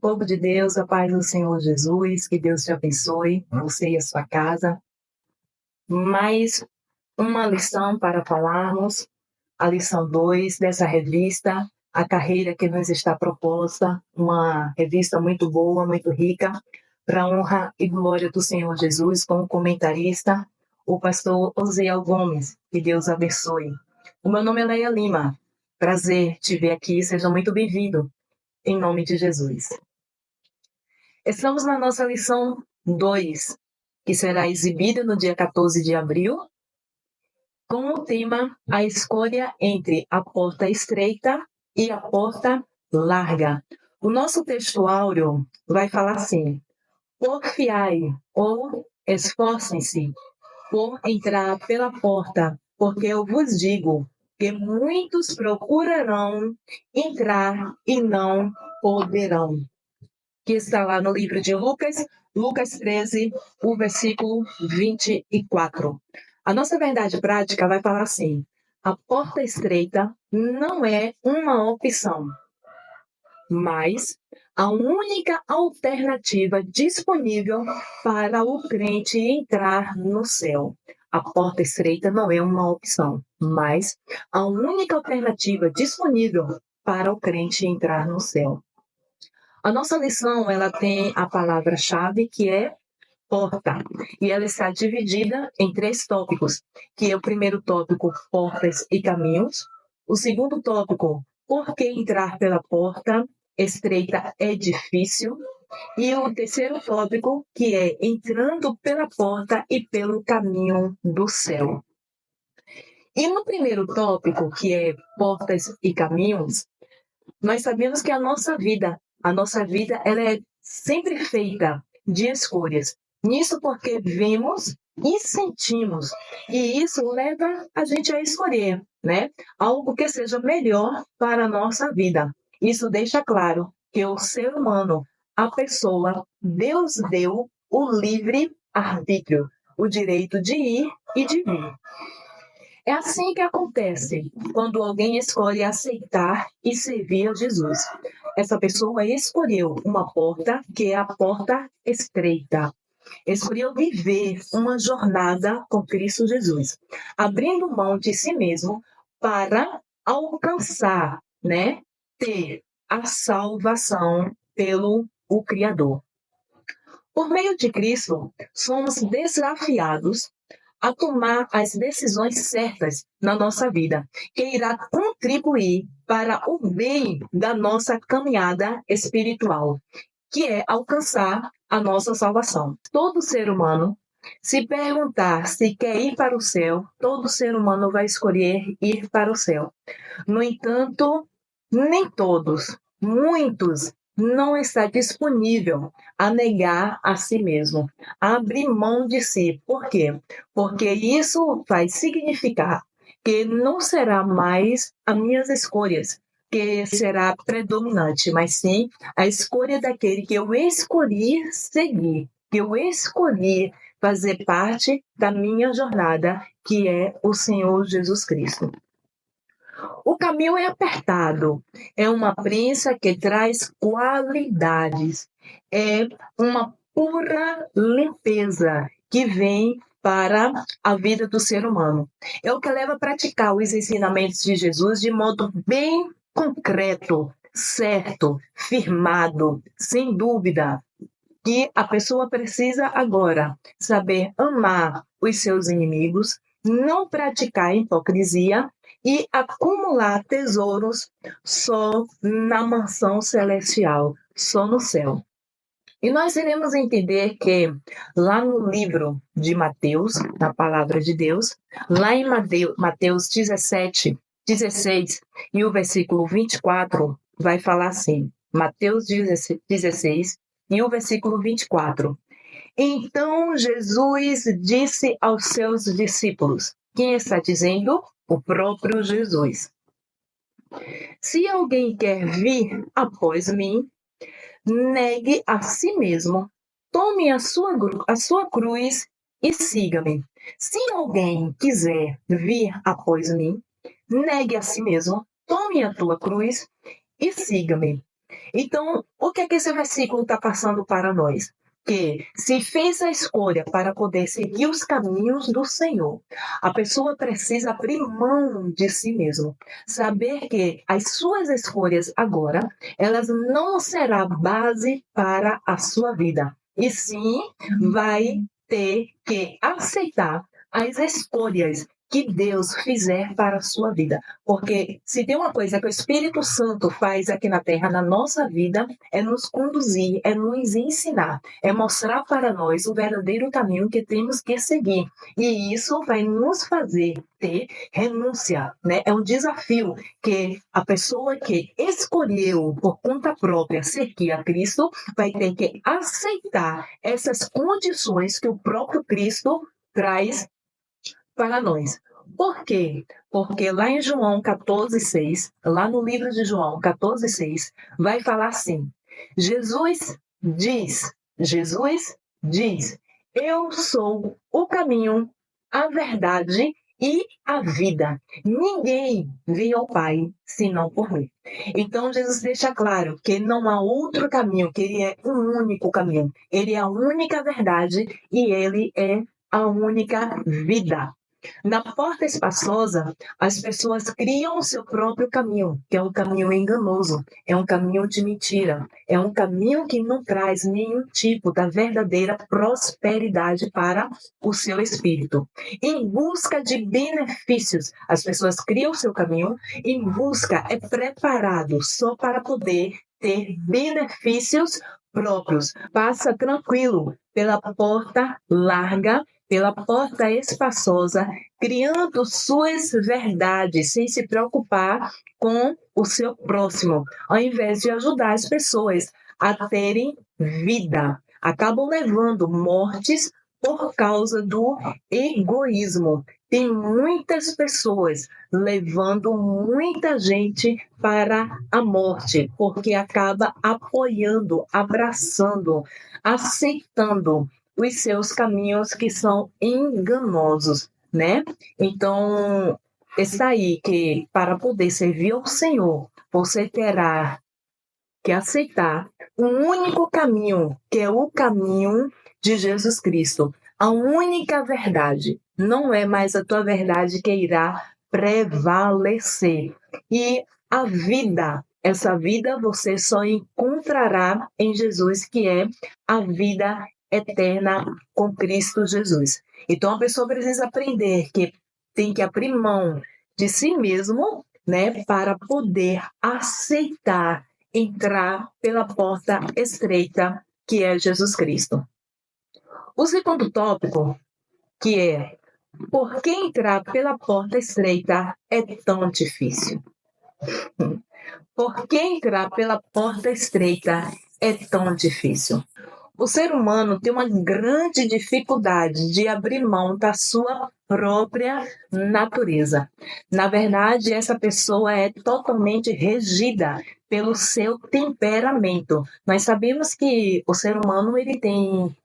Povo de Deus, a paz do Senhor Jesus, que Deus te abençoe, você e a sua casa. Mais uma lição para falarmos, a lição 2 dessa revista, A Carreira que nos está proposta, uma revista muito boa, muito rica, para a honra e glória do Senhor Jesus, com o comentarista, o pastor Osiel Gomes, que Deus abençoe. O meu nome é Leia Lima, prazer te ver aqui, seja muito bem-vindo, em nome de Jesus. Estamos na nossa lição 2, que será exibida no dia 14 de abril, com o tema A escolha entre a porta estreita e a porta larga. O nosso texto áureo vai falar assim: porfiai ou esforcem-se por entrar pela porta, porque eu vos digo que muitos procurarão entrar e não poderão. Que está lá no livro de Lucas 13, o versículo 24. A nossa verdade prática vai falar assim: a porta estreita não é uma opção, mas a única alternativa disponível para o crente entrar no céu. A porta estreita não é uma opção, mas a única alternativa disponível para o crente entrar no céu. A nossa lição, ela tem a palavra-chave que é porta, e ela está dividida em 3 tópicos, que é o primeiro tópico, portas e caminhos, o segundo tópico, por que entrar pela porta estreita é difícil, e o terceiro tópico, que é entrando pela porta e pelo caminho do céu. E no primeiro tópico, que é portas e caminhos, nós sabemos que a nossa vida ela é sempre feita de escolhas. Nisso porque vemos e sentimos. E isso leva a gente a escolher, né? Algo que seja melhor para a nossa vida. Isso deixa claro que o ser humano, a pessoa, Deus deu o livre arbítrio, o direito de ir e de vir. É assim que acontece quando alguém escolhe aceitar e servir a Jesus. Essa pessoa escolheu uma porta que é a porta estreita. Escolheu viver uma jornada com Cristo Jesus, abrindo mão de si mesmo para alcançar, né, ter a salvação pelo o Criador. Por meio de Cristo, somos desafiados a tomar as decisões certas na nossa vida, que irá contribuir para o bem da nossa caminhada espiritual, que é alcançar a nossa salvação. Todo ser humano, se perguntar se quer ir para o céu, todo ser humano vai escolher ir para o céu. No entanto, nem todos, muitos, não está disponível a negar a si mesmo, a abrir mão de si. Por quê? Porque isso vai significar que não será mais as minhas escolhas que será predominante, mas sim a escolha daquele que eu escolhi seguir, que eu escolhi fazer parte da minha jornada, que é o Senhor Jesus Cristo. O caminho é apertado, é uma prensa que traz qualidades, é uma pura limpeza que vem para a vida do ser humano. É o que leva a praticar os ensinamentos de Jesus de modo bem concreto, certo, firmado, sem dúvida, que a pessoa precisa agora saber amar os seus inimigos, não praticar hipocrisia e acumular tesouros só na mansão celestial, só no céu. E nós iremos entender que lá no livro de Mateus, na palavra de Deus, lá em Mateus 17, 16 e o versículo 24, vai falar assim, Mateus 16 e o versículo 24. Então Jesus disse aos seus discípulos, quem está dizendo? O próprio Jesus. Se alguém quer vir após mim, negue a si mesmo, tome a sua cruz e siga-me. Se alguém quiser vir após mim, negue a si mesmo, tome a tua cruz e siga-me. Então, o que é que esse versículo está passando para nós? Que se fez a escolha para poder seguir os caminhos do Senhor, a pessoa precisa abrir mão de si mesmo. Saber que as suas escolhas agora, elas não serão base para a sua vida. E sim, vai ter que aceitar as escolhas que Deus fizer para a sua vida. Porque se tem uma coisa que o Espírito Santo faz aqui na Terra, na nossa vida, é nos conduzir, é nos ensinar, é mostrar para nós o verdadeiro caminho que temos que seguir. E isso vai nos fazer ter renúncia, né? É um desafio que a pessoa que escolheu por conta própria seguir a Cristo vai ter que aceitar essas condições que o próprio Cristo traz para nós. Por quê? Porque lá em João 14,6, lá no livro de João 14,6, vai falar assim: Jesus diz, eu sou o caminho, a verdade e a vida. Ninguém vem ao Pai senão por mim. Então Jesus deixa claro que não há outro caminho, que ele é o único caminho. Ele é a única verdade e ele é a única vida. Na porta espaçosa, as pessoas criam o seu próprio caminho, que é um caminho enganoso, é um caminho de mentira, é um caminho que não traz nenhum tipo da verdadeira prosperidade para o seu espírito. Em busca de benefícios, as pessoas criam o seu caminho, em busca é preparado só para poder ter benefícios próprios. Passa tranquilo pela porta larga, pela porta espaçosa, criando suas verdades, sem se preocupar com o seu próximo, ao invés de ajudar as pessoas a terem vida. Acabam levando mortes por causa do egoísmo. Tem muitas pessoas levando muita gente para a morte, porque acaba apoiando, abraçando, aceitando os seus caminhos que são enganosos, né? Então, está aí que para poder servir ao Senhor, você terá que aceitar um único caminho, que é o caminho de Jesus Cristo. A única verdade. Não é mais a tua verdade que irá prevalecer. E a vida, essa vida você só encontrará em Jesus, que é a vida eterna com Cristo Jesus. Então a pessoa precisa aprender que tem que abrir mão de si mesmo, né, para poder aceitar entrar pela porta estreita, que é Jesus Cristo. O segundo tópico, que é por que entrar pela porta estreita é tão difícil? Por que entrar pela porta estreita é tão difícil? O ser humano tem uma grande dificuldade de abrir mão da sua própria natureza. Na verdade, essa pessoa é totalmente regida pelo seu temperamento. Nós sabemos que o ser humano ele tem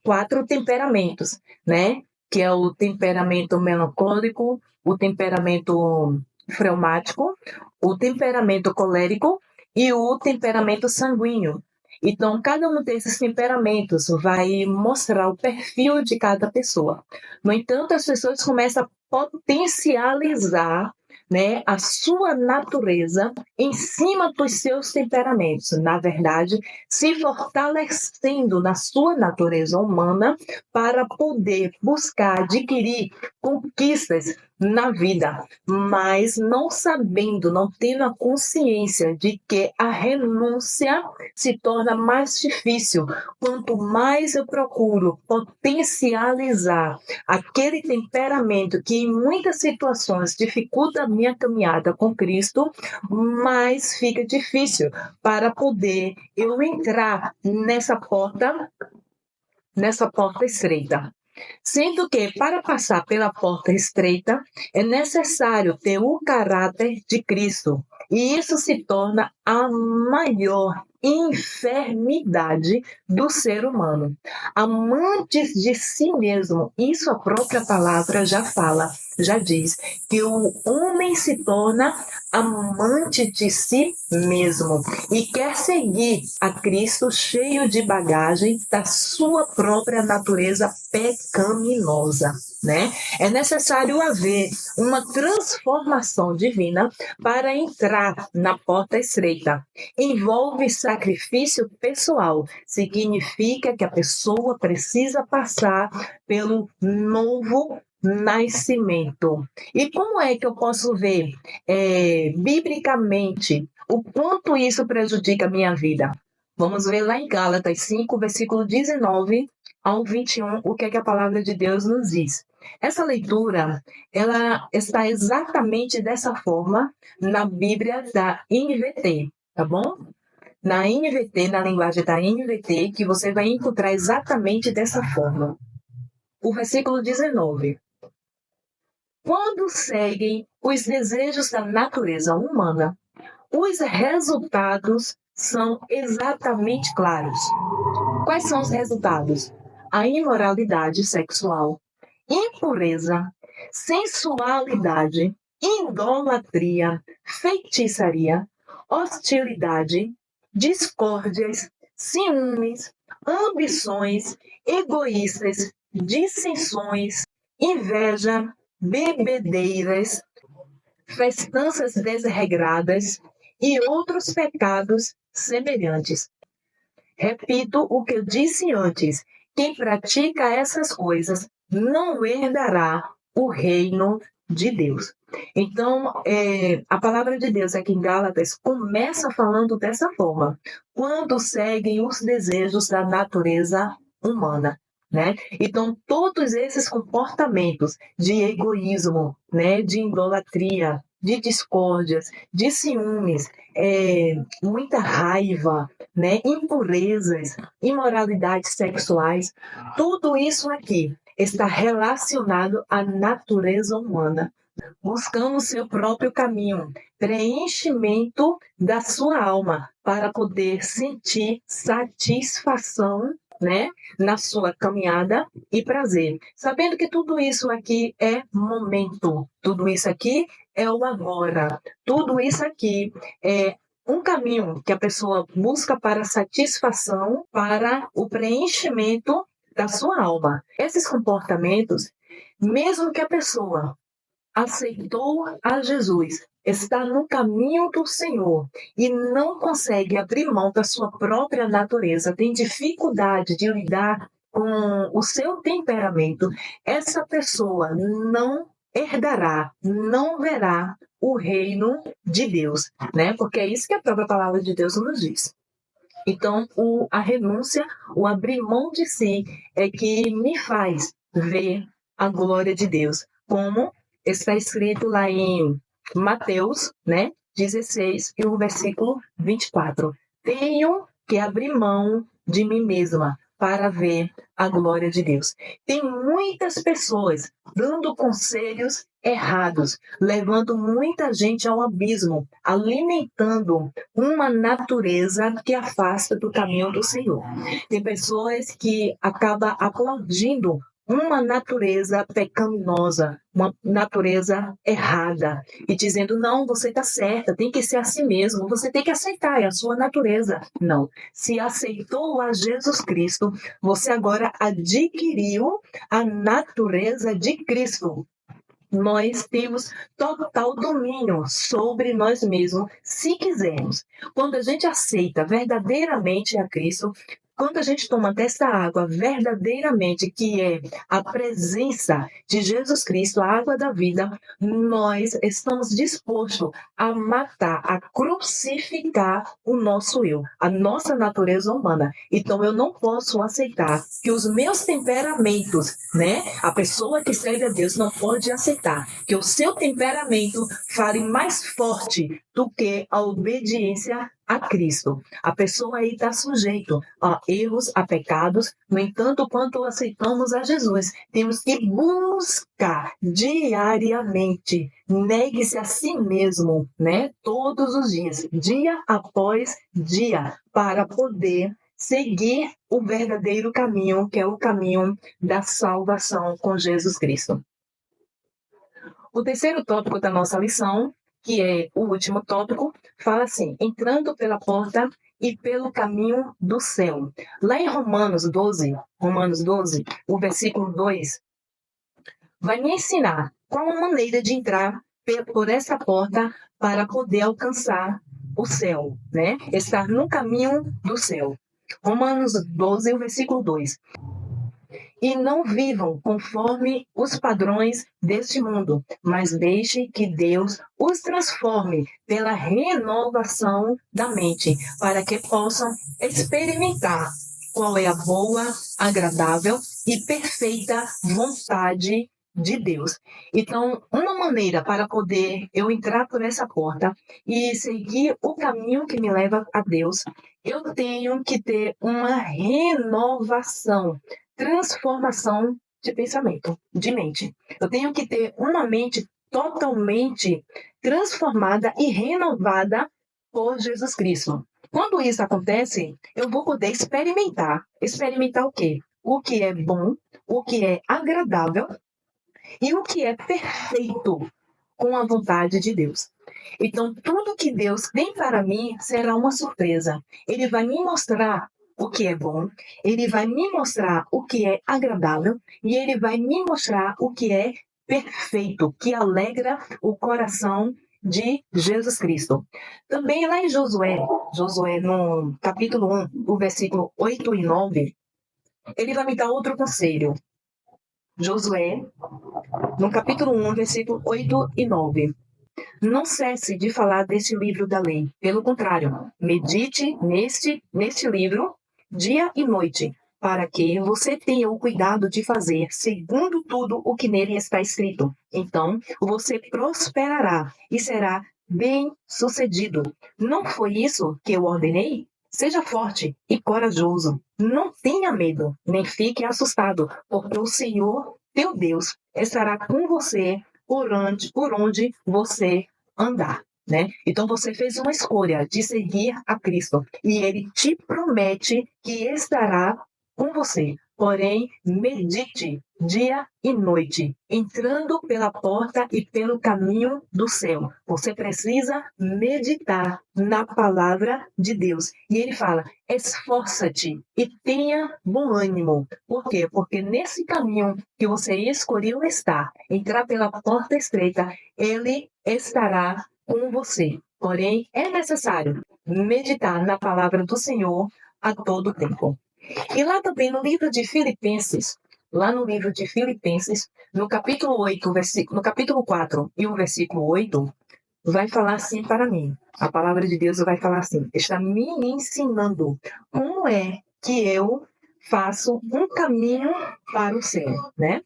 4 temperamentos, né? Que é o temperamento melancólico, o temperamento fleumático, o temperamento colérico e o temperamento sanguíneo. Então, cada um desses temperamentos vai mostrar o perfil de cada pessoa. No entanto, as pessoas começam a potencializar, né, a sua natureza em cima dos seus temperamentos. Na verdade, se fortalecendo na sua natureza humana para poder buscar adquirir conquistas na vida, mas não sabendo, não tendo a consciência de que a renúncia se torna mais difícil. Quanto mais eu procuro potencializar aquele temperamento que em muitas situações dificulta a minha caminhada com Cristo, mais fica difícil para poder eu entrar nessa porta estreita. Sendo que, para passar pela porta estreita, é necessário ter o caráter de Cristo. E isso se torna a maior enfermidade do ser humano. Amantes de si mesmo, isso a própria palavra já fala, já diz, que o homem se torna amante de si mesmo e quer seguir a Cristo cheio de bagagem da sua própria natureza pecaminosa, né? É necessário haver uma transformação divina para entrar na porta estreita. Envolve sacrifício pessoal, significa que a pessoa precisa passar pelo novo nascimento. E como é que eu posso ver biblicamente o quanto isso prejudica a minha vida? Vamos ver lá em Gálatas 5, versículo 19 ao 21, o que é que a palavra de Deus nos diz. Essa leitura, ela está exatamente dessa forma na Bíblia da NVT, tá bom? Na NVT, na linguagem da NVT, que você vai encontrar exatamente dessa forma. O versículo 19. Quando seguem os desejos da natureza humana, os resultados são exatamente claros. Quais são os resultados? A imoralidade sexual, impureza, sensualidade, idolatria, feitiçaria, hostilidade, discórdias, ciúmes, ambições egoístas, dissensões, inveja, bebedeiras, festanças desregradas e outros pecados semelhantes. Repito o que eu disse antes: quem pratica essas coisas não herdará o reino de Deus. Então, a palavra de Deus aqui em Gálatas começa falando dessa forma: quando seguem os desejos da natureza humana. Né? Então, todos esses comportamentos de egoísmo, né, de idolatria, de discórdias, de ciúmes, muita raiva, né, impurezas, imoralidades sexuais, tudo isso aqui está relacionado à natureza humana, buscando seu próprio caminho, preenchimento da sua alma para poder sentir satisfação, né, na sua caminhada e prazer, sabendo que tudo isso aqui é momento, tudo isso aqui é o agora, tudo isso aqui é um caminho que a pessoa busca para satisfação, para o preenchimento da sua alma. Esses comportamentos, mesmo que a pessoa aceitou a Jesus, está no caminho do Senhor e não consegue abrir mão da sua própria natureza, tem dificuldade de lidar com o seu temperamento, essa pessoa não herdará, não verá o reino de Deus, né? Porque é isso que a própria palavra de Deus nos diz. Então, a renúncia, o abrir mão de si, é que me faz ver a glória de Deus, como está escrito lá em Mateus, né, 16, e o versículo 24. Tenho que abrir mão de mim mesma para ver a glória de Deus. Tem muitas pessoas dando conselhos errados, levando muita gente ao abismo, alimentando uma natureza que afasta do caminho do Senhor. Tem pessoas que acabam aplaudindo uma natureza pecaminosa, uma natureza errada, e dizendo, não, você está certa, tem que ser assim mesmo, você tem que aceitar, é a sua natureza. Não, se aceitou a Jesus Cristo, você agora adquiriu a natureza de Cristo. Nós temos total domínio sobre nós mesmos, se quisermos. Quando a gente aceita verdadeiramente a Cristo, quando a gente toma dessa água verdadeiramente, que é a presença de Jesus Cristo, a água da vida, nós estamos dispostos a matar, a crucificar o nosso eu, a nossa natureza humana. Então eu não posso aceitar que os meus temperamentos, né, a pessoa que serve a Deus não pode aceitar que o seu temperamento fale mais forte do que a obediência a Cristo. A pessoa aí está sujeito a erros, a pecados. No entanto, quando aceitamos a Jesus, temos que buscar diariamente. Negue-se a si mesmo, né? Todos os dias, dia após dia, para poder seguir o verdadeiro caminho, que é o caminho da salvação com Jesus Cristo. O terceiro tópico da nossa lição, que é o último tópico, fala assim: entrando pela porta e pelo caminho do céu. Lá em Romanos 12, o versículo 2, vai me ensinar qual a maneira de entrar por essa porta para poder alcançar o céu, né? Estar no caminho do céu. Romanos 12, o versículo 2. E não vivam conforme os padrões deste mundo, mas deixe que Deus os transforme pela renovação da mente, para que possam experimentar qual é a boa, agradável e perfeita vontade de Deus. Então, uma maneira para poder eu entrar por essa porta e seguir o caminho que me leva a Deus, eu tenho que ter uma renovação, transformação de pensamento, de mente. Eu tenho que ter uma mente totalmente transformada e renovada por Jesus Cristo. Quando isso acontece, eu vou poder experimentar. Experimentar o quê? O que é bom, o que é agradável e o que é perfeito com a vontade de Deus. Então, tudo que Deus tem para mim será uma surpresa. Ele vai me mostrar o que é bom, ele vai me mostrar o que é agradável e ele vai me mostrar o que é perfeito, que alegra o coração de Jesus Cristo. Também lá em Josué no capítulo 1, o versículo 8 e 9, ele vai me dar outro conselho. Josué, no capítulo 1, versículo 8 e 9. Não cesse de falar deste livro da lei. Pelo contrário, medite neste livro dia e noite, para que você tenha o cuidado de fazer segundo tudo o que nele está escrito. Então, você prosperará e será bem-sucedido. Não foi isso que eu ordenei? Seja forte e corajoso. Não tenha medo, nem fique assustado, porque o Senhor, teu Deus, estará com você por onde você andar, né? Então você fez uma escolha de seguir a Cristo e ele te promete que estará com você. Porém, medite dia e noite, entrando pela porta e pelo caminho do céu. Você precisa meditar na palavra de Deus. E ele fala: esforça-te e tenha bom ânimo. Por quê? Porque nesse caminho que você escolheu estar, entrar pela porta estreita, ele estará com você. Porém, é necessário meditar na palavra do Senhor a todo tempo. E lá também no livro de Filipenses, no capítulo 8, no capítulo 4 e o versículo 8, vai falar assim para mim. A palavra de Deus vai falar assim: está me ensinando como é que eu faço um caminho para o céu, né?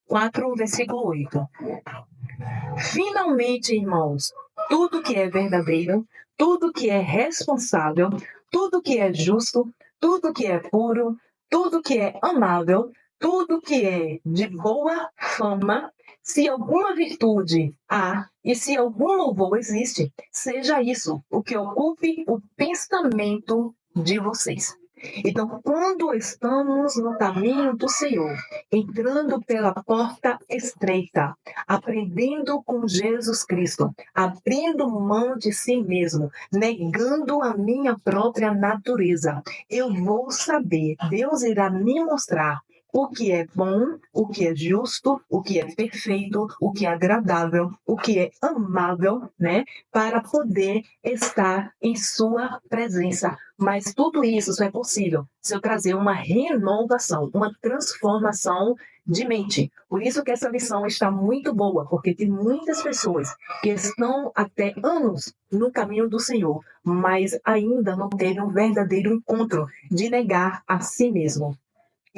4, versículo 8. Finalmente, irmãos, tudo que é verdadeiro, tudo que é responsável, tudo que é justo, tudo que é puro, tudo que é amável, tudo que é de boa fama, se alguma virtude há e se algum louvor existe, seja isso o que ocupe o pensamento de vocês. Então, quando estamos no caminho do Senhor, entrando pela porta estreita, aprendendo com Jesus Cristo, abrindo mão de si mesmo, negando a minha própria natureza, eu vou saber, Deus irá me mostrar o que é bom, o que é justo, o que é perfeito, o que é agradável, o que é amável, né? Para poder estar em sua presença. Mas tudo isso só é possível se eu trazer uma renovação, uma transformação de mente. Por isso que essa lição está muito boa, porque tem muitas pessoas que estão até anos no caminho do Senhor, mas ainda não teve um verdadeiro encontro de negar a si mesmo.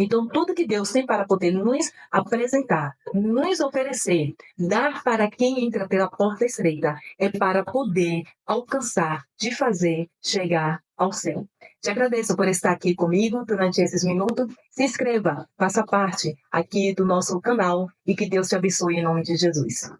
Então, tudo que Deus tem para poder nos apresentar, nos oferecer, dar para quem entra pela porta estreita, é para poder alcançar, de fazer chegar ao céu. Te agradeço por estar aqui comigo durante esses minutos. Se inscreva, faça parte aqui do nosso canal e que Deus te abençoe em nome de Jesus.